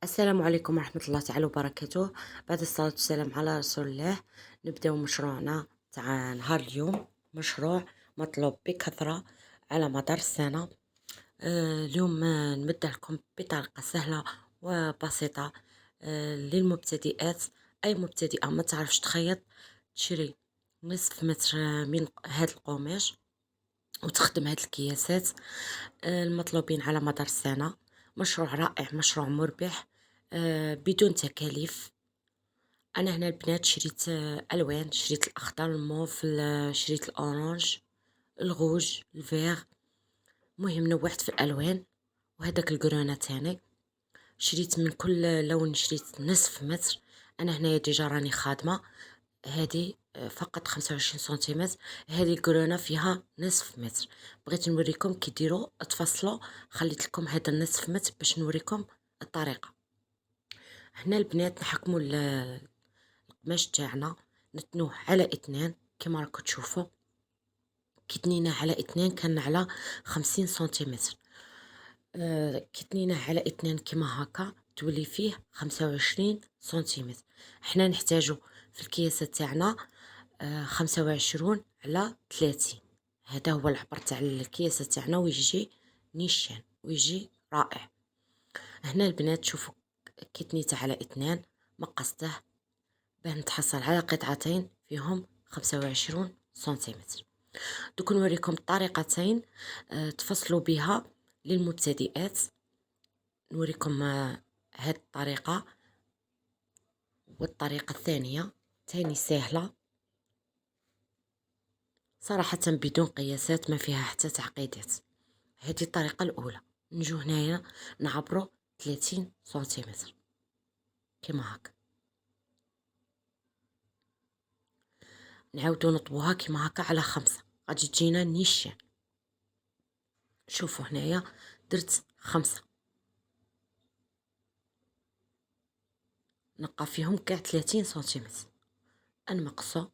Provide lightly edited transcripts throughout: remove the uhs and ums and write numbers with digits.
السلام عليكم ورحمة الله تعالى وبركاته. بعد الصلاة والسلام على رسول الله، نبداو مشروعنا تاع نهار اليوم. مشروع مطلوب بكثرة على مدار السنة. اليوم نبدأ لكم بطريقة سهلة وبسيطة للمبتدئات. أي مبتدئة ما تعرفش تخيط، تشري نصف متر من هاد القماش وتخدم هاد الكياسات المطلوبين على مدار السنة. مشروع رائع، مشروع مربح بدون تكاليف. انا هنا البنات شريت الوان، شريت الاخضر، الموف، شريت الاورانج، الغوج، الفيغ. مهم نوعت في الالوان. وهداك القرانة تاني شريت من كل لون، شريت نصف متر. انا هنايا ديجا راني خادمة هادي فقط 25 سنتيمتر. هذه القرانة فيها نصف متر. بغيت نوريكم كي ديروا تفصلوا. خليت لكم هذا النصف متر باش نوريكم الطريقة. هنا البنات نحكموا القماش تاعنا، نتنوه على 2 كما راكم تشوفوا. كي تنيناه على 2 كان على 50 سنتيمتر. كي تنيناه على 2 كما هكا تولي فيه 25 سنتيمتر. حنا نحتاجو في الكياسة تاعنا 25 على 30. هذا هو العبر تاع الكياسة تاعنا، ويجي نيشان ويجي رائع. هنا البنات شوفوا كي تنيته على 2 مقصته باه نتحصل على قطعتين فيهم 25 سنتيمتر. دوك نوريكم طريقتين تفصلوا بها للمبتدئات. نوريكم هاد الطريقة والطريقة الثانية تاني سهلة صراحة، بدون قياسات، ما فيها حتى تعقيدات. هذه الطريقة الأولى. نجو هنايا نعبرو 30 سنتيمتر كما هكا، نعاودو نطوها كما هكا على 5. غادي تجينا نيشان. شوفوا هنايا درت 5، نبقى فيهم كاع 30 سنتيمتر. نمقصو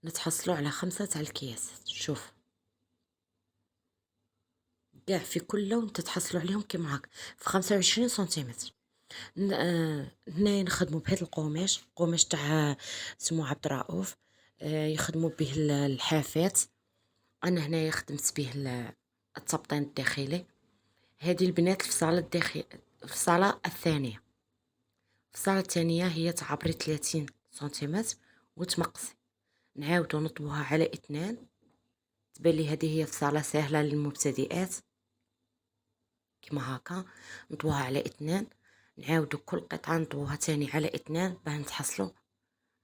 نتحصلوا على 5 تاع الكياسات. شوف كاع في كل لون تتحصلوا عليهم كما هكا في 25 سنتيمتر. هنايا نخدموا بهذا القماش، قماش تاع سمو عبد الرؤوف. يخدموا به الحافات. انا هنايا خدمت به التبطين الداخلي. هذه البنات الفصاله الداخل، الفصاله الثانيه. الفصاله الثانيه هي تعبري 30 سنتيمتر وتمقصي. نعاودو نطوها على 2. تبان لي هذه هي فصاله سهله للمبتدئات كما هكا. نطوها على 2. نعاودو كل قطعه نطوها تاني على 2 باه نتحصلوا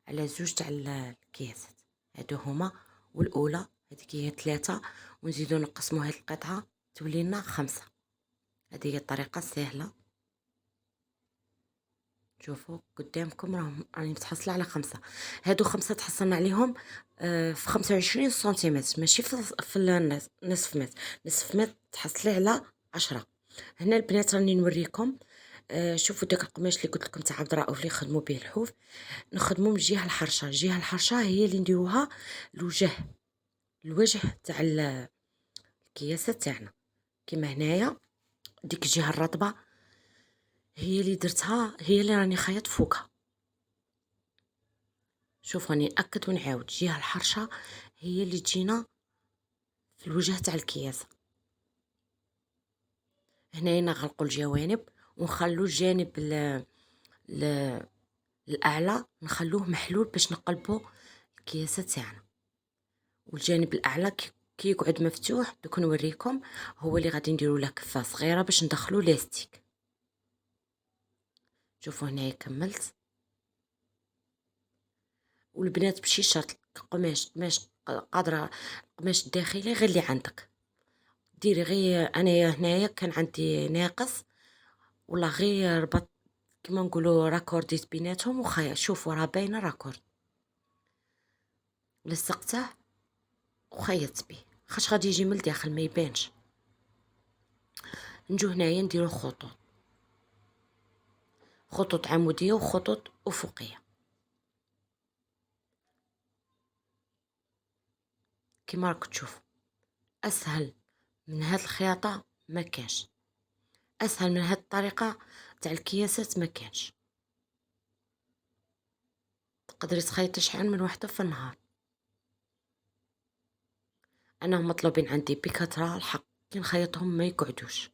على 2 تاع الكياسات. هادو هما، والاولى هذيك هي 3، ونزيدو نقسمو هاد القطعه تولي لنا 5. هذه هي الطريقه السهله. شوفوا قدامكم راني متحصله على 5. هادو 5 تحصلنا عليهم في 25 سنتيمتر، ماشي في نصف متر. نصف متر تحصلي على 10. هنا البنات راني نوريكم. شوفوا داك القماش اللي قلت لكم تاع عبد الرؤوف اللي خدموا به الحوف، نخدموا من الجهه الحرشه. الجهه الحرشه هي اللي نديروها الوجه تاع الكياسه تاعنا. كما هنايا ديك الجهه الرطبه هي اللي درتها، هي اللي راني خيط فوقها. شوف راني ناكد ونعاود، الجهه الحرشه هي اللي تجينا في الوجه تاع الكياسه. هنايا نغلقوا الجوانب ونخلو الجانب الاعلى نخلوه محلول باش نقلبوا الكياسه تاعنا. والجانب الاعلى كي يقعد مفتوح دوك نوريكم هو اللي غادي نديروا له كفه صغيره باش ندخلوا لاستيك. شوفوا هنايا كملت. والبنات بشي شرط قماش قادره القماش الداخلي غير اللي عندك ديري. غير انايا هنايا كان عندي ناقص والله، غير ربط كما نقولوا راكورديت بيناتهم وخيا. شوفوا راه باينه راكورد، لصقته وخيطت به خاش غادي يجي من الداخل ما يبانش. نجو هنايا نديرو خطوط عموديه وخطوط افقيه كما راكم تشوفوا. اسهل من هاد الخياطة ما كانش، اسهل من هاد الطريقة تاع الكياسات ما كانش. تقدري تخيطي شحال من وحدة في النهار. انا مطلوبين عندي بكثرة الحق، كي نخيطهم ما يقعدوش،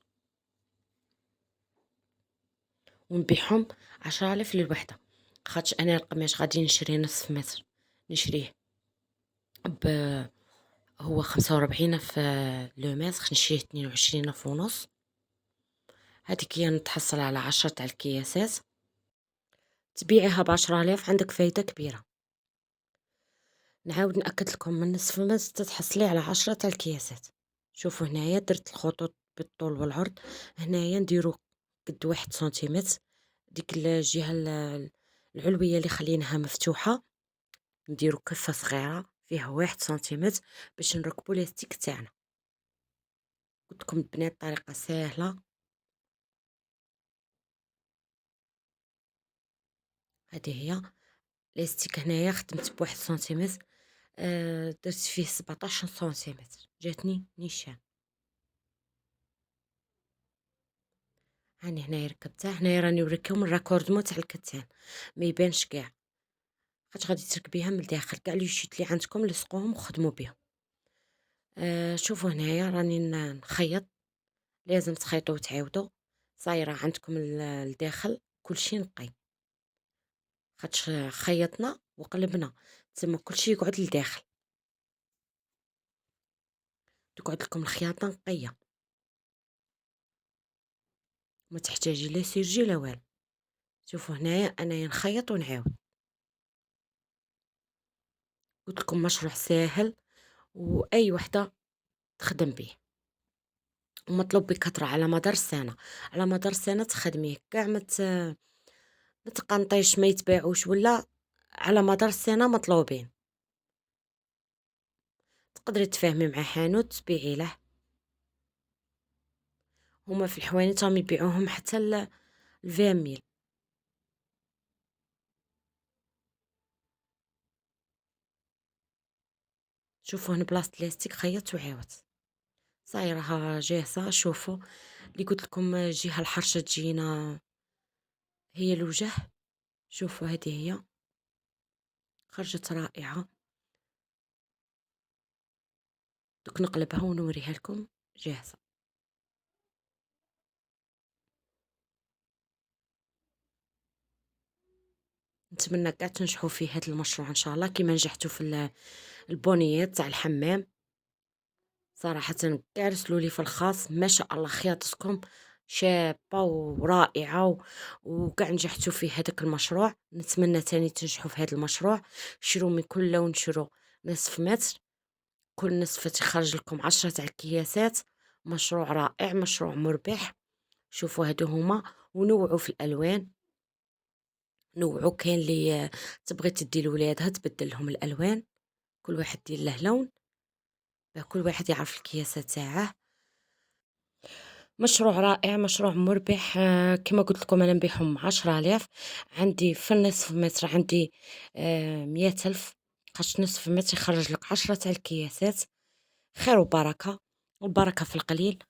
ونبيعهم 10,000 للوحدة. خاطش انا القماش غادي نشري نصف متر، نشريه ب هو 45 في لو متر، نشريه 22 في ونص. هذيك هي نتحصل على 10 تاع الكياسات، تبيعيها ب10,000 عندك فايدة كبيرة. نعاود نأكد لكم، من نصف متر تتحصلي على 10 تاع الكياسات. شوفوا هنايا درت الخطوط بالطول والعرض، هنايا نديرو قد 1 سنتيمتر، ديك الجهة العلوية اللي خليناها مفتوحة نديرو كفة صغيرة فيها 1 سنتيمتر باش نركبو لاستيك تاعنا. قلت لكم البنات طريقة سهلة. هذه هي لاستيك، هنايا خدمت ب1 سنتيمتر، درت فيه 17 سنتيمتر، جاتني نيشان. هاني هنايا ركبتها، هنايا راني نوريكم الراكوردمون تاع الكتان، ما يبانش كاع، خاطش غادي تركبيها من الداخل. كاع لي شيت لي عندكم لصقوهم وخدموا بهم. شوفوا هنايا راني نخيط، لازم تخيطوا وتعاودوا. صايره عندكم الداخل كلشي نقي، خاطش خيطنا وقلبنا، تسمى كلشي يقعد للداخل، تقعد لكم الخياطه نقيه، ما تحتاجي لا سيرجي لا والو. شوفوا هنايا انايا نخيط ونعاود. قلت لكم مشروع ساهل واي وحده تخدم به، ومطلوب بكثرة على مدار السنة. على مدار السنة تخدميه كاع ما تقنطيش، ما يتباعوش، ولا على مدار السنة مطلوبين. تقدري تفاهمي مع حانوت تبيعي له، هما في الحوانيت راهم يبيعوهم حتى 20 ميل. شوفوا هنا بلاصة لاستيك خيطت وعاودت، صايرها جاهزة. شوفوا اللي قلت لكم الجهة الحرشة تجينا هي الوجه، شوفوا هذه هي خرجت رائعة. دوك نقلبها ونوريها لكم جاهزة. نتمنى كاع تنجحوا في هذا المشروع ان شاء الله، كيما نجحتوا في البونيات تاع الحمام. صراحة كاع رسلوا لي في الخاص ما شاء الله خياطتكم شابة ورائعة وكاع نجحتوا في هذاك المشروع. نتمنى تاني تنجحوا في هذا المشروع. شروا من كل لون، شروا نصف متر، كل نصف تخرج لكم 10 تاع الكياسات. مشروع رائع، مشروع مربح. شوفوا هادو هما، ونوعوا في الالوان، نوعوا. كاين اللي تبغي تدي لولادها تبدل لهم الالوان، كل واحد دير له لون، كل واحد يعرف الكياسة تاعه. مشروع رائع، مشروع مربح. كما قلت لكم انا نبيعهم 10,000. عندي في النصف متر عندي 100,000، خاطش نصف متر يخرج لك 10 تاع الكياسات. خير وبركة، والبركة في القليل.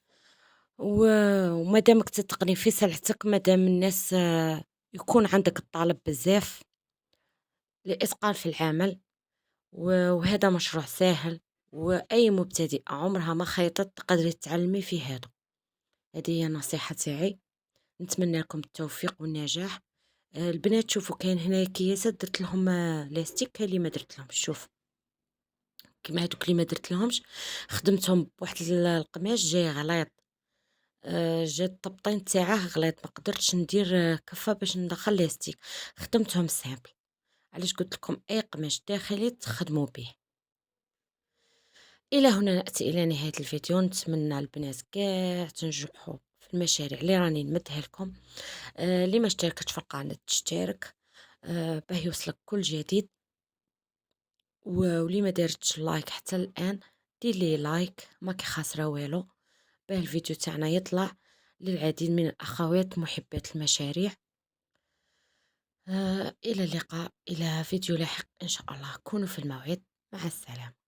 ومادامك تتقني في سلعتك، مادام الناس يكون عندك الطلب بزاف لإتقان في العمل. وهذا مشروع ساهل، واي مبتدئة عمرها ما خيطت تقدري تتعلمي في هذا. هذه هي النصيحة تاعي. نتمنى لكم التوفيق والنجاح. البنات شوفوا كاين هنا كياسات درت لهم لاستيك، كاين اللي ما درت لهمش. شوف كيما هذوك اللي ما درت لهمش خدمتهم بواحد القماش جاي غليظ، جات الطبطين تاعه غليظ، ما قدرتش ندير كفة باش ندخل لاستيك، خدمتهم سامبل. علاش قلت لكم اي قماش داخلي تخدموا به. الى هنا ناتي الى نهايه الفيديو. نتمنى البنات كاع تنجحوا في المشاريع اللي راني نمدها لكم. اللي ما اشتركتش في القناه تشترك باه يوصلك كل جديد. واللي ما دارتش لايك حتى الان دير لي لايك، ما خاسره والو، باه الفيديو تاعنا يطلع للعديد من الاخوات محبات المشاريع. الى اللقاء، الى فيديو لاحق ان شاء الله. كونوا في الموعد. مع السلامه.